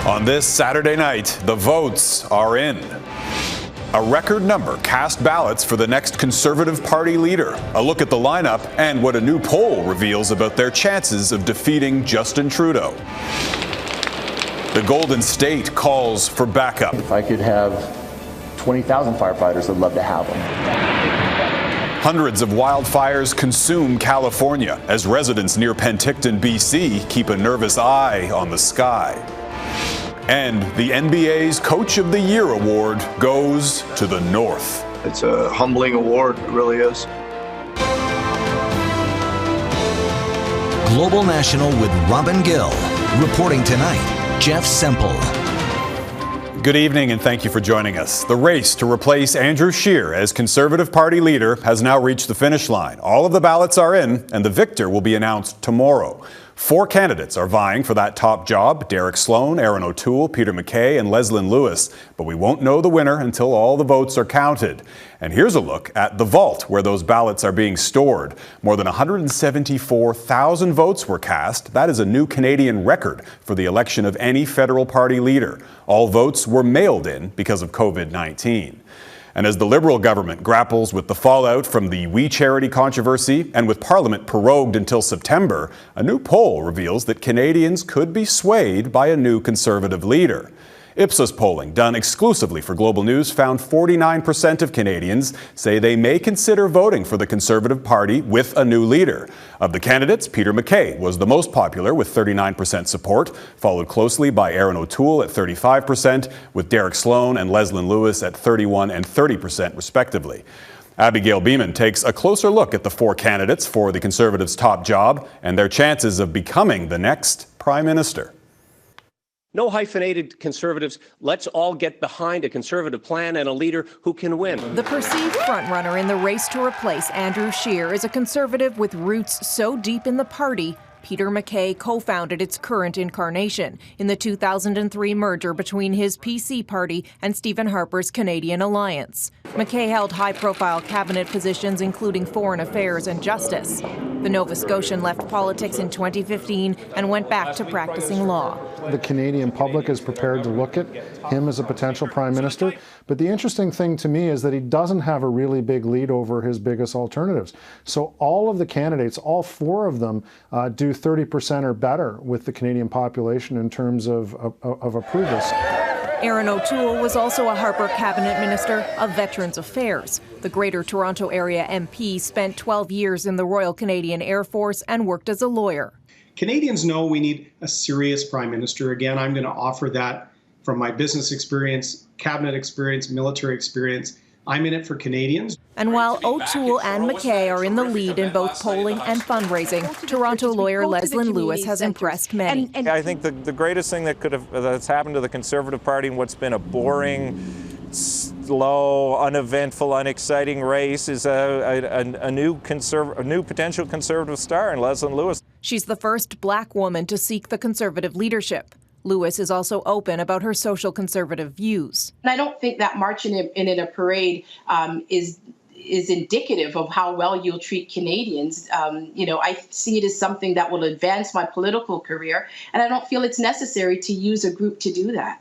On this Saturday night, the votes are in. A record number cast ballots for the next Conservative Party leader. A look at the lineup and what a new poll reveals about their chances of defeating Justin Trudeau. The Golden State calls for backup. If I could have 20,000 firefighters, I'd love to have them. Hundreds of wildfires consume California as residents near Penticton, BC keep a nervous eye on the sky. And the NBA's Coach of the Year award goes to the North. It's a humbling award, it really is. Global National with Robin Gill. Reporting tonight, Jeff Semple. Good evening and thank you for joining us. The race to replace Andrew Scheer as Conservative Party leader has now reached the finish line. All of the ballots are in and the victor will be announced tomorrow. 4 candidates are vying for that top job: Derek Sloan, Aaron O'Toole, Peter MacKay, and Leslyn Lewis. But we won't know the winner until all the votes are counted. And here's a look at the vault where those ballots are being stored. More than 174,000 votes were cast. That is a new Canadian record for the election of any federal party leader. All votes were mailed in because of COVID-19. And as the Liberal government grapples with the fallout from the We Charity controversy and with Parliament prorogued until September, a new poll reveals that Canadians could be swayed by a new Conservative leader. Ipsos polling, done exclusively for Global News, found 49% of Canadians say they may consider voting for the Conservative Party with a new leader. Of the candidates, Peter MacKay was the most popular with 39% support, followed closely by Aaron O'Toole at 35%, with Derek Sloan and Leslyn Lewis at 31% and 30% respectively. Abigail Bimman takes a closer look at the 4 candidates for the Conservatives' top job and their chances of becoming the next Prime Minister. No hyphenated Conservatives. Let's all get behind a Conservative plan and a leader who can win. The perceived frontrunner in the race to replace Andrew Scheer is a Conservative with roots so deep in the party, Peter MacKay co-founded its current incarnation in the 2003 merger between his PC party and Stephen Harper's Canadian Alliance. MacKay held high-profile cabinet positions including Foreign Affairs and Justice. The Nova Scotian left politics in 2015 and went back to practicing law. The Canadian public is prepared to look at him as a potential prime minister, but the interesting thing to me is that he doesn't have a really big lead over his biggest alternatives. So all of the candidates, all 4 of them, do 30% or better with the Canadian population in terms of approvals. Aaron O'Toole was also a Harper cabinet minister of Veterans Affairs. The Greater Toronto Area MP spent 12 years in the Royal Canadian Air Force and worked as a lawyer. Canadians know we need a serious prime minister. Again, I'm going to offer that from my business experience, cabinet experience, military experience. I'm in it for Canadians. And while O'Toole and MacKay are in the lead in both polling and fundraising, Toronto lawyer Leslyn Lewis has impressed many. I think the greatest thing that's happened to the Conservative Party in what's been a boring, slow, uneventful, unexciting race is a new potential Conservative star in Leslyn Lewis. She's the first Black woman to seek the Conservative leadership. Lewis is also open about her social conservative views. And I don't think that marching in a parade is indicative of how well you'll treat Canadians. I see it as something that will advance my political career, and I don't feel it's necessary to use a group to do that.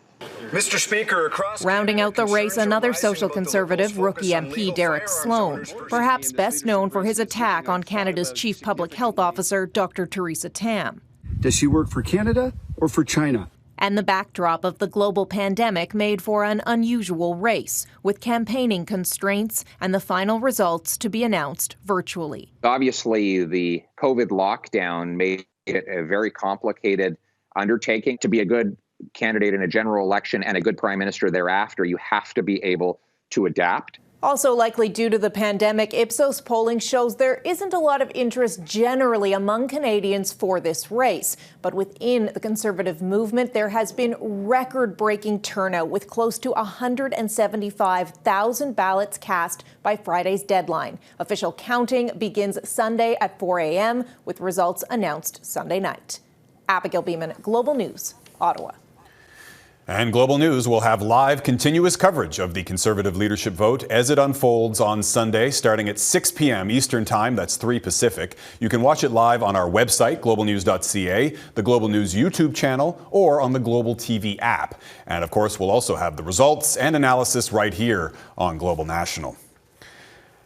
Mr. Speaker, rounding out the race, another social conservative, rookie MP Derek Sloan, perhaps best known for his attack on Canada's chief public health officer, Dr. Theresa Tam. Does she work for Canada or for China? And the backdrop of the global pandemic made for an unusual race, with campaigning constraints and the final results to be announced virtually. Obviously, the COVID lockdown made it a very complicated undertaking. To be a good candidate in a general election and a good prime minister thereafter, you have to be able to adapt. Also likely due to the pandemic, Ipsos polling shows there isn't a lot of interest generally among Canadians for this race. But within the Conservative movement, there has been record-breaking turnout with close to 175,000 ballots cast by Friday's deadline. Official counting begins Sunday at 4 a.m. with results announced Sunday night. Abigail Bimman, Global News, Ottawa. And Global News will have live continuous coverage of the Conservative leadership vote as it unfolds on Sunday, starting at 6 p.m. Eastern Time, that's 3 Pacific. You can watch it live on our website, globalnews.ca, the Global News YouTube channel, or on the Global TV app. And of course, we'll also have the results and analysis right here on Global National.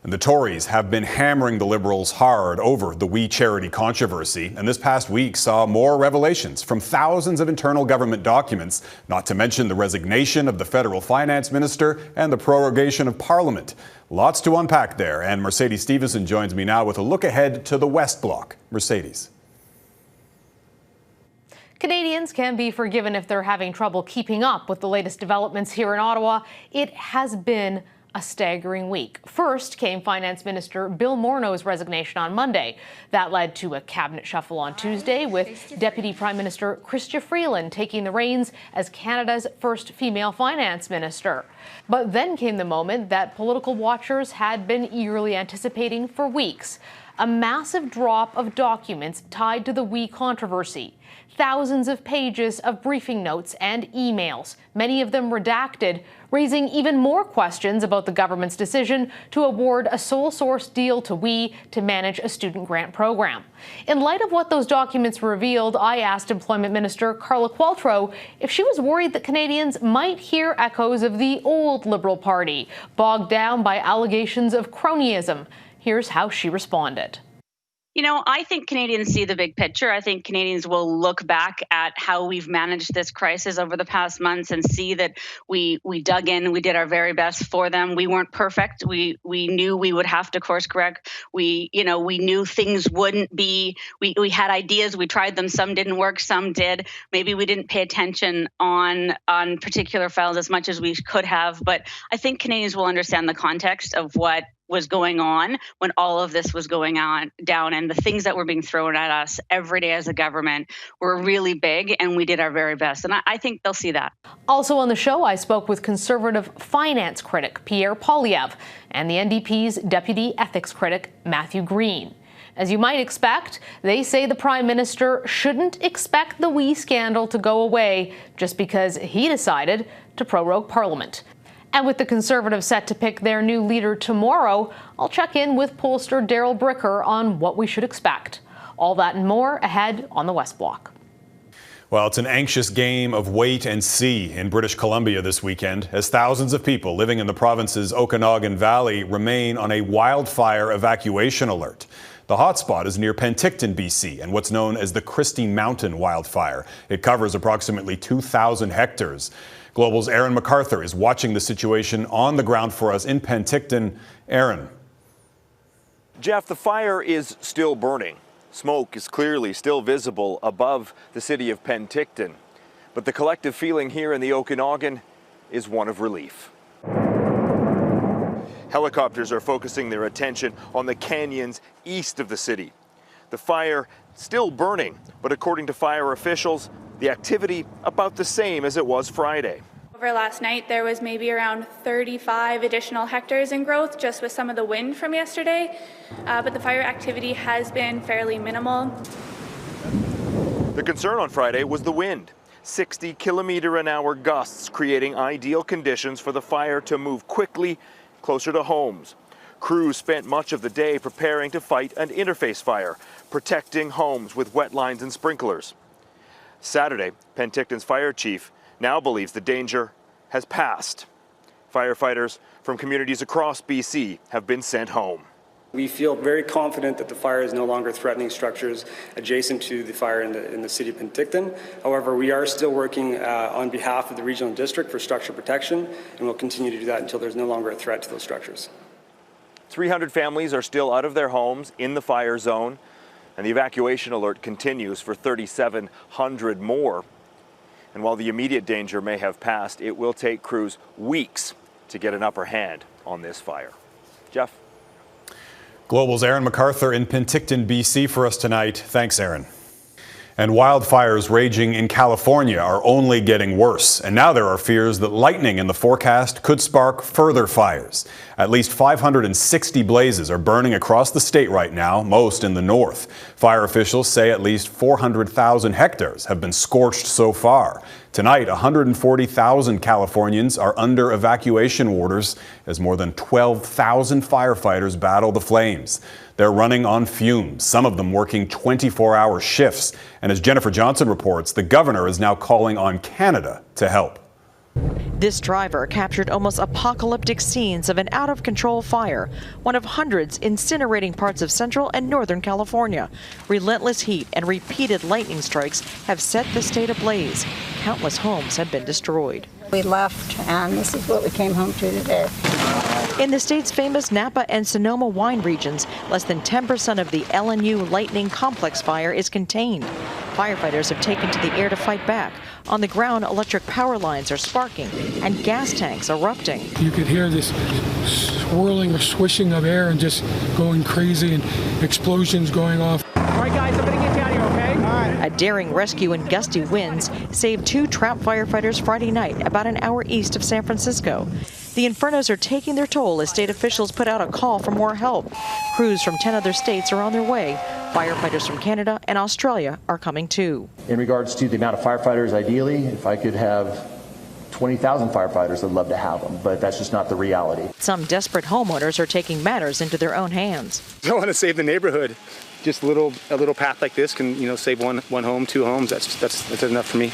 And the Tories have been hammering the Liberals hard over the We Charity controversy, and this past week saw more revelations from thousands of internal government documents, not to mention the resignation of the federal finance minister and the prorogation of Parliament. Lots to unpack there, and Mercedes Stevenson joins me now with a look ahead to the West Block. Mercedes. Canadians can be forgiven if they're having trouble keeping up with the latest developments here in Ottawa. It has been a staggering week. First came Finance Minister Bill Morneau's resignation on Monday. That led to a cabinet shuffle on Tuesday, with Deputy Prime Minister Chrystia Freeland taking the reins as Canada's first female finance minister. But then came the moment that political watchers had been eagerly anticipating for weeks: a massive drop of documents tied to the We controversy. Thousands of pages of briefing notes and emails, many of them redacted, raising even more questions about the government's decision to award a sole source deal to We to manage a student grant program. In light of what those documents revealed, I asked Employment Minister Carla Qualtrough if she was worried that Canadians might hear echoes of the old Liberal Party, bogged down by allegations of cronyism. Here's how she responded. You know, I think Canadians see the big picture. I think Canadians will look back at how we've managed this crisis over the past months and see that we dug in, we did our very best for them. We weren't perfect. We knew we would have to course correct. We knew things wouldn't be, we had ideas, we tried them, some didn't work, some did. Maybe we didn't pay attention on particular files as much as we could have, but I think Canadians will understand the context of what was going on when all of this was going on down, and the things that were being thrown at us every day as a government were really big, and we did our very best. And I think they'll see that. Also on the show, I spoke with Conservative finance critic Pierre Poilievre and the NDP's deputy ethics critic Matthew Green. As you might expect, they say the Prime Minister shouldn't expect the We scandal to go away just because he decided to prorogue Parliament. And with the Conservatives set to pick their new leader tomorrow, I'll check in with pollster Daryl Bricker on what we should expect. All that and more ahead on the West Block. Well, it's an anxious game of wait and see in British Columbia this weekend, as thousands of people living in the province's Okanagan Valley remain on a wildfire evacuation alert. The hotspot is near Penticton, BC, and what's known as the Christie Mountain wildfire. It covers approximately 2,000 hectares. Global's Aaron McArthur is watching the situation on the ground for us in Penticton. Aaron. Jeff, the fire is still burning. Smoke is clearly still visible above the city of Penticton. But the collective feeling here in the Okanagan is one of relief. Helicopters are focusing their attention on the canyons east of the city. The fire still burning, but according to fire officials, the activity about the same as it was Friday. Over last night, there was maybe around 35 additional hectares in growth just with some of the wind from yesterday, but the fire activity has been fairly minimal. The concern on Friday was the wind. 60-kilometer-an-hour gusts creating ideal conditions for the fire to move quickly closer to homes. Crews spent much of the day preparing to fight an interface fire, protecting homes with wet lines and sprinklers. Saturday, Penticton's fire chief now believes the danger has passed. Firefighters from communities across BC have been sent home. We feel very confident that the fire is no longer threatening structures adjacent to the fire in the city of Penticton. However, we are still working on behalf of the regional district for structure protection, and we'll continue to do that until there's no longer a threat to those structures. 300 families are still out of their homes in the fire zone, and the evacuation alert continues for 3,700 more. And while the immediate danger may have passed, it will take crews weeks to get an upper hand on this fire. Jeff? Global's Aaron McArthur in Penticton, BC for us tonight. Thanks, Aaron. And wildfires raging in California are only getting worse. And now there are fears that lightning in the forecast could spark further fires. At least 560 blazes are burning across the state right now, most in the north. Fire officials say at least 400,000 hectares have been scorched so far. Tonight, 140,000 Californians are under evacuation orders as more than 12,000 firefighters battle the flames. They're running on fumes, some of them working 24-hour shifts. And as Jennifer Johnson reports, the governor is now calling on Canada to help. This driver captured almost apocalyptic scenes of an out-of-control fire, one of hundreds incinerating parts of central and northern California. Relentless heat and repeated lightning strikes have set the state ablaze. Countless homes have been destroyed. We left, and this is what we came home to today. In the state's famous Napa and Sonoma wine regions, less than 10% of the LNU Lightning Complex fire is contained. Firefighters have taken to the air to fight back. On the ground, electric power lines are sparking and gas tanks erupting. You could hear this swirling or swishing of air and just going crazy and explosions going off. All right, guys, I'm going to get you out of here, okay? All right. A daring rescue in gusty winds saved 2 trapped firefighters Friday night, about an hour east of San Francisco. The infernos are taking their toll as state officials put out a call for more help. Crews from 10 other states are on their way. Firefighters from Canada and Australia are coming too. In regards to the amount of firefighters, ideally, if I could have 20,000 firefighters, I'd love to have them, but that's just not the reality. Some desperate homeowners are taking matters into their own hands. I want to save the neighborhood. Just a little path like this can, save one home, 2 homes. That's enough for me.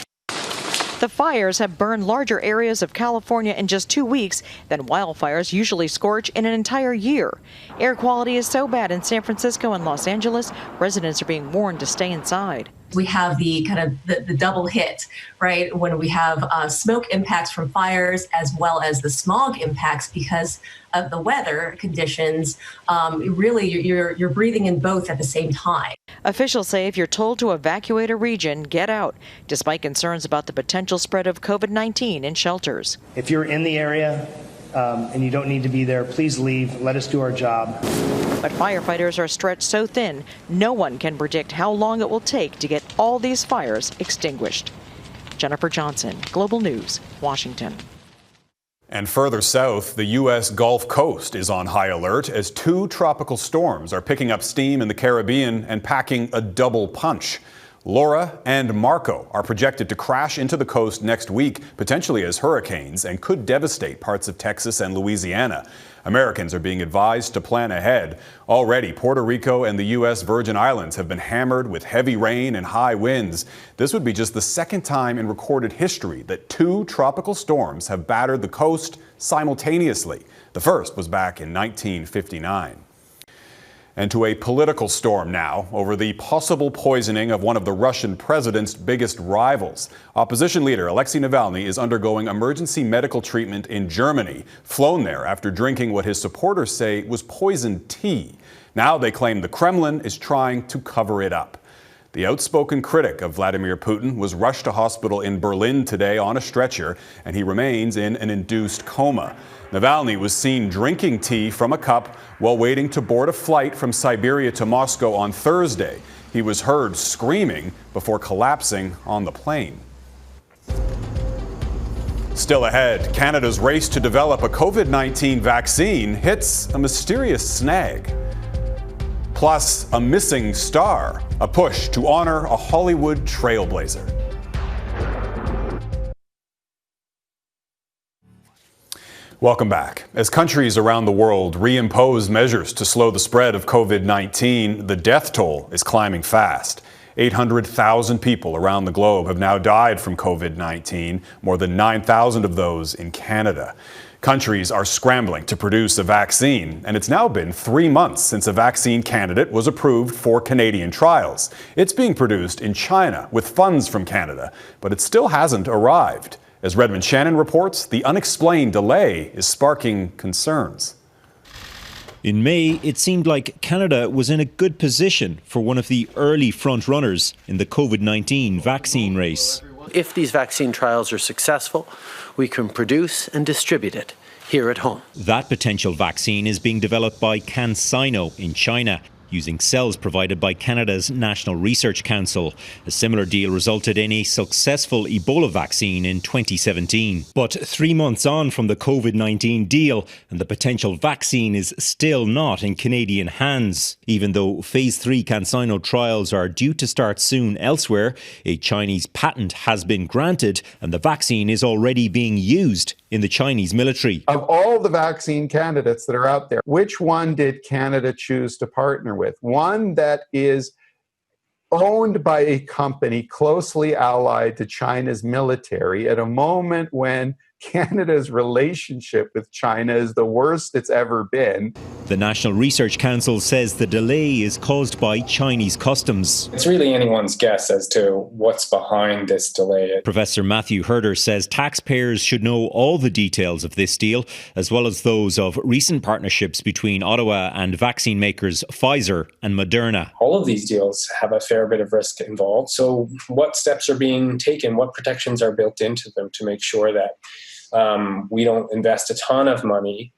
The fires have burned larger areas of California in just 2 weeks than wildfires usually scorch in an entire year. Air quality is so bad in San Francisco and Los Angeles, residents are being warned to stay inside. We have the kind of the double hit, right? When we have smoke impacts from fires as well as the smog impacts because of the weather conditions. Really, you're breathing in both at the same time. Officials say if you're told to evacuate a region, get out, despite concerns about the potential spread of COVID-19 in shelters. If you're in the area and you don't need to be there, please leave. Let us do our job. But firefighters are stretched so thin, no one can predict how long it will take to get all these fires extinguished. Jennifer Johnson, Global News, Washington. And further south, the U.S. Gulf Coast is on high alert as 2 tropical storms are picking up steam in the Caribbean and packing a double punch. Laura and Marco are projected to crash into the coast next week, potentially as hurricanes, and could devastate parts of Texas and Louisiana. Americans are being advised to plan ahead. Already, Puerto Rico and the U.S. Virgin Islands have been hammered with heavy rain and high winds. This would be just the second time in recorded history that 2 tropical storms have battered the coast simultaneously. The first was back in 1959. And to a political storm now over the possible poisoning of one of the Russian president's biggest rivals. Opposition leader Alexei Navalny is undergoing emergency medical treatment in Germany, flown there after drinking what his supporters say was poisoned tea. Now they claim the Kremlin is trying to cover it up. The outspoken critic of Vladimir Putin was rushed to hospital in Berlin today on a stretcher, and he remains in an induced coma. Navalny was seen drinking tea from a cup while waiting to board a flight from Siberia to Moscow on Thursday. He was heard screaming before collapsing on the plane. Still ahead, Canada's race to develop a COVID-19 vaccine hits a mysterious snag. Plus, a missing star, a push to honor a Hollywood trailblazer. Welcome back. As countries around the world reimpose measures to slow the spread of COVID-19, the death toll is climbing fast. 800,000 people around the globe have now died from COVID-19, more than 9,000 of those in Canada. Countries are scrambling to produce a vaccine, and it's now been 3 months since a vaccine candidate was approved for Canadian trials. It's being produced in China with funds from Canada, but it still hasn't arrived. As Redmond Shannon reports, the unexplained delay is sparking concerns. In May, it seemed like Canada was in a good position for one of the early frontrunners in the COVID-19 vaccine race. If these vaccine trials are successful, we can produce and distribute it here at home. That potential vaccine is being developed by CanSino in China. using cells provided by Canada's National Research Council. A similar deal resulted in a successful Ebola vaccine in 2017. But 3 months on from the COVID-19 deal, and the potential vaccine is still not in Canadian hands. Even though Phase 3 CanSino trials are due to start soon elsewhere, a Chinese patent has been granted and the vaccine is already being used in the Chinese military. Of all the vaccine candidates that are out there, which one did Canada choose to partner with? One that is owned by a company closely allied to China's military at a moment when Canada's relationship with China is the worst it's ever been. The National Research Council says the delay is caused by Chinese customs. It's really anyone's guess as to what's behind this delay. Professor Matthew Herder says taxpayers should know all the details of this deal, as well as those of recent partnerships between Ottawa and vaccine makers Pfizer and Moderna. All of these deals have a fair bit of risk involved. So what steps are being taken? What protections are built into them to make sure that we don't invest a ton of money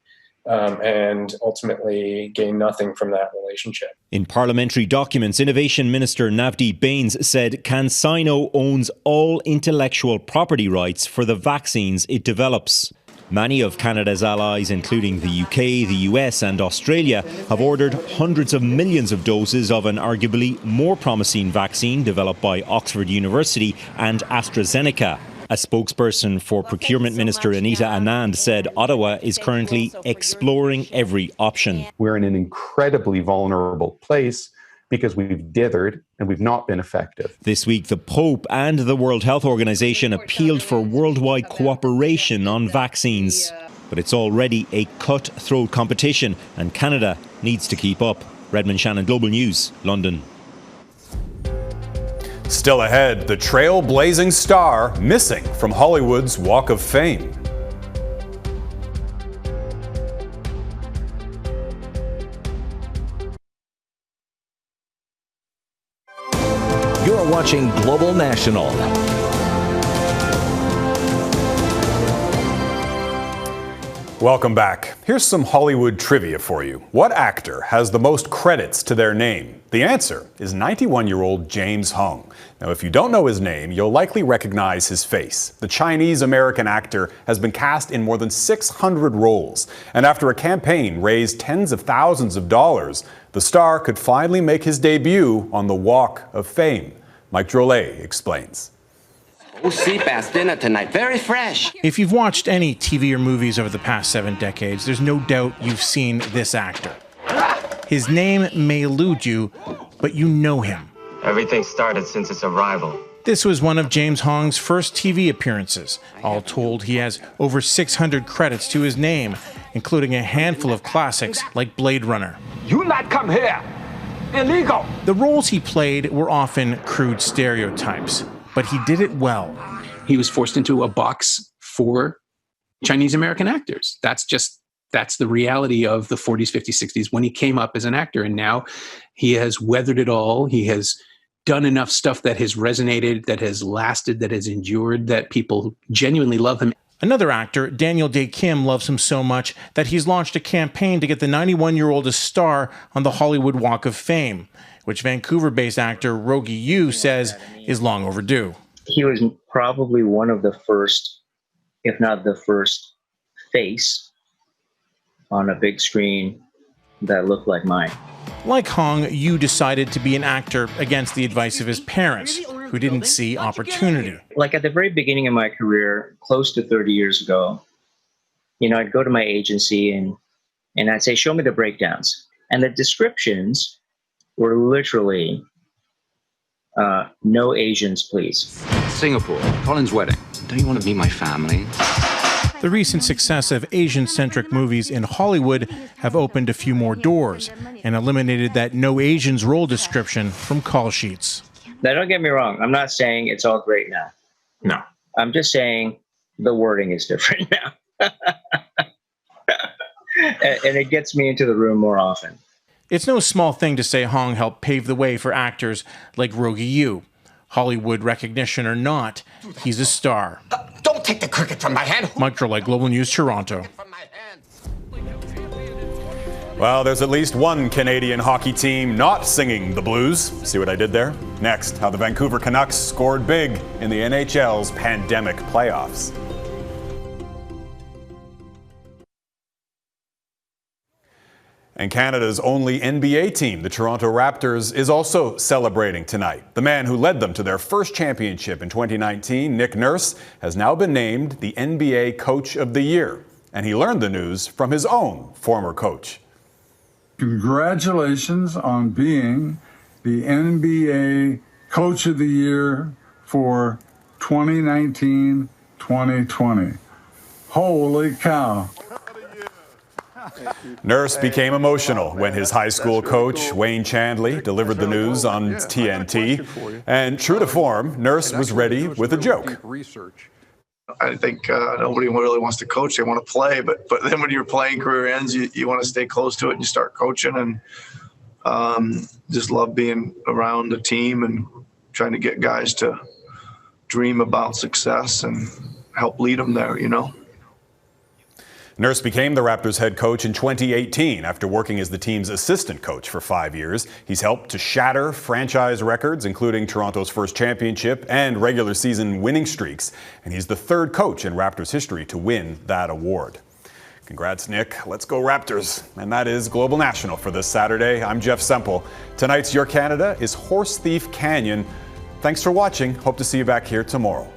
and ultimately gain nothing from that relationship. In parliamentary documents, Innovation Minister Navdeep Bains said CanSino owns all intellectual property rights for the vaccines it develops. Many of Canada's allies, including the UK, the US and Australia, have ordered hundreds of millions of doses of an arguably more promising vaccine developed by Oxford University and AstraZeneca. A spokesperson for Procurement Minister Anita Anand said Ottawa is currently exploring every option. We're in an incredibly vulnerable place because we've dithered and we've not been effective. This week, the Pope and the World Health Organization appealed for worldwide cooperation on vaccines. But it's already a cutthroat competition and Canada needs to keep up. Redmond Shannon, Global News, London. Still ahead, the trailblazing star missing from Hollywood's Walk of Fame. You're watching Global National. Welcome back. Here's some Hollywood trivia for you. What actor has the most credits to their name? The answer is 91-year-old James Hung. Now, if you don't know his name, you'll likely recognize his face. The Chinese-American actor has been cast in more than 600 roles. And after a campaign raised tens of thousands of dollars, the star could finally make his debut on the Walk of Fame. Mike Drolet explains. Seabass dinner tonight, very fresh. If you've watched any TV or movies over the past 7 decades, there's no doubt you've seen this actor. His name may elude you, but you know him. Everything started since its arrival. This was one of James Hong's first TV appearances. All told, he has over 600 credits to his name, including a handful of classics like Blade Runner. You not come here! Illegal! The roles he played were often crude stereotypes, but he did it well. He was forced into a box for Chinese American actors. That's the reality of the 40s, 50s, 60s when he came up as an actor. And now he has weathered it all. He has done enough stuff that has resonated, that has lasted, that has endured, that people genuinely love him. Another actor, Daniel Day Kim, loves him so much that he's launched a campaign to get the 91-year-old a star on the Hollywood Walk of Fame, which Vancouver-based actor Rogi Yu says is long overdue. He was probably one of the first, if not the first, face on a big screen that looked like mine. Like Hong, Yu decided to be an actor against the advice of his parents, who didn't see opportunity. Like at the very beginning of my career, close to 30 years ago, I'd go to my agency and I'd say, show me the breakdowns. And the descriptions were literally, no Asians, please. Singapore, Colin's wedding. Don't you want to be my family? The recent success of Asian-centric movies in Hollywood have opened a few more doors and eliminated that no Asians role description from call sheets. Now, don't get me wrong. I'm not saying it's all great now. No. I'm just saying the wording is different now. And it gets me into the room more often. It's no small thing to say Hong helped pave the way for actors like Rogi Yu. Hollywood recognition or not, he's a star. Don't take the cricket from my hand. Mike Drolet, Global News, Toronto. Well, there's at least one Canadian hockey team not singing the blues. See what I did there? Next, how the Vancouver Canucks scored big in the NHL's pandemic playoffs. And Canada's only NBA team, the Toronto Raptors, is also celebrating tonight. The man who led them to their first championship in 2019, Nick Nurse, has now been named the NBA Coach of the Year. And he learned the news from his own former coach. Congratulations on being the NBA Coach of the Year for 2019-2020. Holy cow. Nurse became emotional when his high school coach, Wayne Chandley, delivered the news on TNT. And true to form, Nurse was ready with a joke. I think nobody really wants to coach. They want to play. But then when your playing career ends, you want to stay close to it and you start coaching. And just love being around the team and trying to get guys to dream about success and help lead them there, you know. Nurse became the Raptors head coach in 2018 after working as the team's assistant coach for 5 years. He's helped to shatter franchise records, including Toronto's first championship and regular season winning streaks. And he's the third coach in Raptors history to win that award. Congrats, Nick. Let's go Raptors. And that is Global National for this Saturday. I'm Jeff Semple. Tonight's Your Canada is Horse Thief Canyon. Thanks for watching. Hope to see you back here tomorrow.